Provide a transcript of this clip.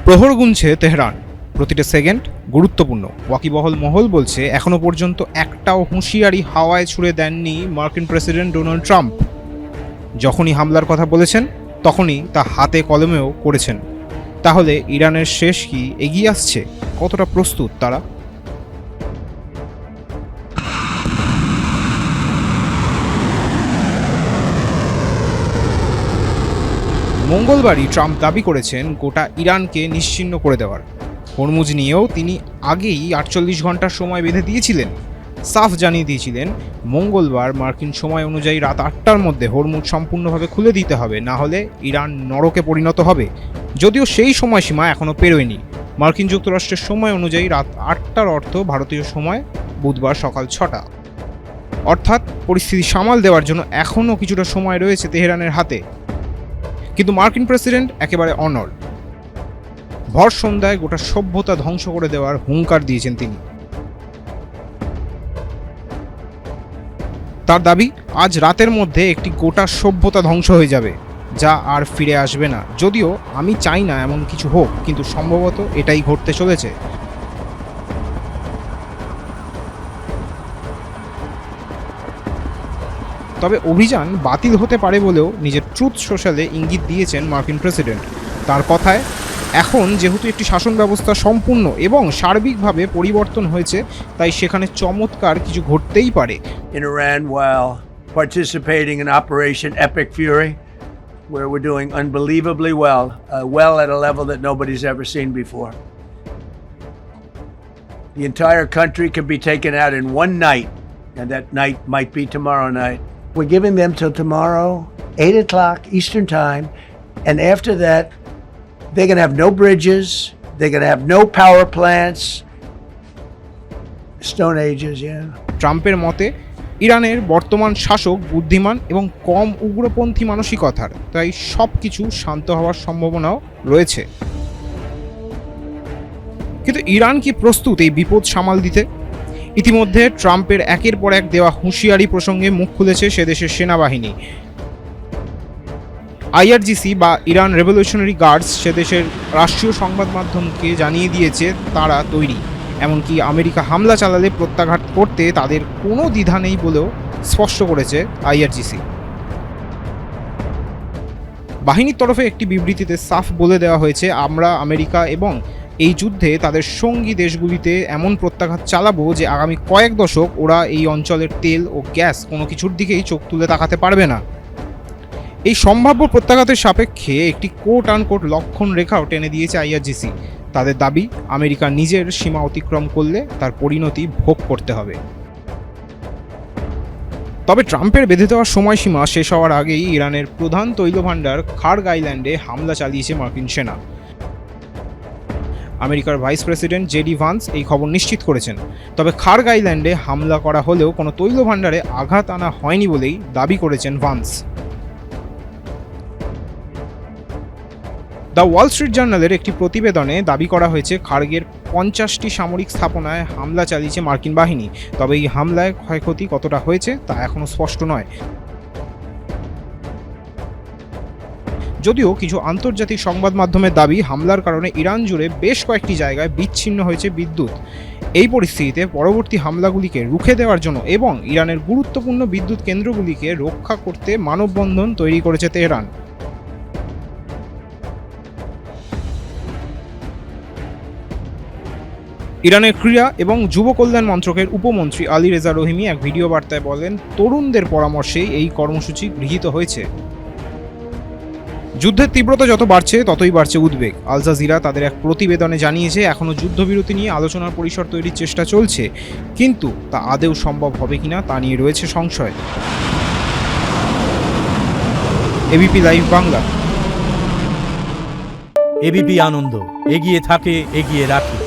প্রহর গুনছে তেহরান, প্রতিটা সেকেন্ড গুরুত্বপূর্ণ। ওয়াকিবহল মহল বলছে এখনো পর্যন্ত একটাও হুঁশিয়ারি হাওয়ায় ছুড়ে দেননি মার্কিন প্রেসিডেন্ট ডোনাল্ড ট্রাম্প। যখনই হামলার কথা বলেছেন তখনই তা হাতে কলমেও করেছেন। তাহলে ইরানের শেষ কি এগিয়ে আসছে? কতটা প্রস্তুত তারা? মঙ্গলবারই ট্রাম্প দাবি করেছেন গোটা ইরানকে নিশ্চিহ্ন করে দেওয়ার। হরমুজ নিয়েও তিনি আগেই 48 ঘন্টার সময় বেঁধে দিয়েছিলেন। সাফ জানিয়ে দিয়েছিলেন মঙ্গলবার মার্কিন সময় অনুযায়ী রাত 8টার মধ্যে হরমুজ সম্পূর্ণভাবে খুলে দিতে হবে, না হলে ইরান নরকে পরিণত হবে। যদিও সেই সময়সীমা এখনও পেরোয়নি। মার্কিন যুক্তরাষ্ট্রের সময় অনুযায়ী রাত 8টার অর্থ ভারতীয় সময় বুধবার সকাল 6টা। অর্থাৎ পরিস্থিতি সামাল দেওয়ার জন্য এখনও কিছুটা সময় রয়েছে তেহরানের হাতে। কিন্তু মার্কিন প্রেসিডেন্ট একেবারে অনড়। ভর সন্ধ্যায় গোটা সভ্যতা ধ্বংস করে দেওয়ার হুঙ্কার দিয়েছেন তিনি। তার দাবি আজ রাতের মধ্যে একটি গোটা সভ্যতা ধ্বংস হয়ে যাবে, যা আর ফিরে আসবে না। যদিও আমি চাই না এমন কিছু হোক, কিন্তু সম্ভবত এটাই ঘটতে চলেছে। তবে অভিযান বাতিল হতে পারে বলেও নিজের ট্রুথ সোশ্যালে ইঙ্গিত দিয়েছেন মার্কিন প্রেসিডেন্ট। তার কথায় এখন যেহেতু একটি শাসন ব্যবস্থা সম্পূর্ণ এবং সার্বিকভাবে পরিবর্তন হয়েছে, তাই সেখানে চমৎকার কিছু ঘটতেই পারে। In Iran while participating in Operation Epic Fury, where we're doing unbelievably well at a level that nobody's ever seen before. The entire country can be taken out in one night, and that night might be tomorrow night. We're giving them till tomorrow, 8 o'clock Eastern Time, and after that, they're going to have no bridges, they're going to have no power plants. Stone Ages, yeah. ট্রাম্পের মতে ইরানের বর্তমান শাসক বুদ্ধিমান এবং কম উগ্রপন্থী মানসিকতার, তাই সব কিছু শান্ত হওয়ার সম্ভাবনাও রয়েছে। কিন্তু ইরান কি প্রস্তুত এই বিপদ সামাল দিতে? ইতিমধ্যে ট্রাম্পের একের পর এক দেওয়া হুঁশিয়ারি প্রসঙ্গে মুখ খুলেছে সে দেশের সেনাবাহিনী। আইআরজিসি বা ইরান রেভলিউশনারি গার্ডস সে দেশের রাষ্ট্রীয় সংবাদ মাধ্যমকে জানিয়ে দিয়েছে তারা তৈরি। এমনকি আমেরিকা হামলা চালালে প্রত্যাঘাত করতে তাদের কোনো দ্বিধা নেই বলেও স্পষ্ট করেছে আইআরজিসি। বাহিনীর তরফে একটি বিবৃতিতে সাফ বলে দেওয়া হয়েছে, আমরা আমেরিকা এবং এই যুদ্ধে তাদের সঙ্গী দেশগুলিতে এমন প্রত্যাঘাত চালাবো যে আগামী কয়েক দশক ওরা এই অঞ্চলের তেল ও গ্যাস কোনো কিছুর দিকেই চোখ তুলে তাকাতে পারবে না। এই সম্ভাব্য প্রত্যাঘাতের সাপেক্ষে একটি কোট আনকোট লক্ষণ রেখাও টেনে দিয়েছে আইআরজিসি। তাদের দাবি আমেরিকা নিজের সীমা অতিক্রম করলে তার পরিণতি ভোগ করতে হবে। তবে ট্রাম্পের বেঁধে দেওয়ার সময়সীমা শেষ হওয়ার আগেই ইরানের প্রধান তৈলভাণ্ডার খার্গ আইল্যান্ডে হামলা চালিয়েছে মার্কিন সেনা। আমেরিকার ভাইস প্রেসিডেন্ট জেডি ভান্স এই খবর নিশ্চিত করেছেন। তবে খার্গ আইল্যান্ডে হামলা করা হলেও কোনো তৈলভাণ্ডারে আঘাত আনা হয়নি বলেই দাবি করেছেন ভান্স। দ্য ওয়াল স্ট্রিট জার্নালের একটি প্রতিবেদনে দাবি করা হয়েছে খার্গের 50টি সামরিক স্থাপনায় হামলা চালিয়েছে মার্কিন বাহিনী। তবে এই হামলায় ক্ষয়ক্ষতি কতটা হয়েছে তা এখনও স্পষ্ট নয়। যদিও কিছু আন্তর্জাতিক সংবাদ মাধ্যমের দাবি হামলার কারণে ইরান জুড়ে বেশ কয়েকটি জায়গায় বিচ্ছিন্ন হয়েছে বিদ্যুৎ। এই পরিস্থিতিতে পরবর্তী হামলাগুলিকে রুখে দেওয়ার জন্য এবং ইরানের গুরুত্বপূর্ণ বিদ্যুৎ কেন্দ্রগুলিকে রক্ষা করতে মানববন্ধন তৈরি করেছে তেহরান। ইরানের ক্রীড়া এবং যুব কল্যাণ মন্ত্রকের উপমন্ত্রী আলী রেজা রহিমি এক ভিডিও বার্তায় বলেন, তরুণদের পরামর্শেই এই কর্মসূচি গৃহীত হয়েছে। যুদ্ধের তীব্রতা যত বাড়ছে ততই বাড়ছে উদ্বেগ। আল জাজিরা তাদের এক প্রতিবেদনে জানিয়েছে এখনও যুদ্ধবিরতি নিয়ে আলোচনার পরিসর তৈরির চেষ্টা চলছে, কিন্তু তা আদৌ সম্ভব হবে কিনা তা নিয়ে রয়েছে সংশয়। ABP live Bangla. এবিপি আনন্দ, এগিয়ে থাকে, এগিয়ে রাখে।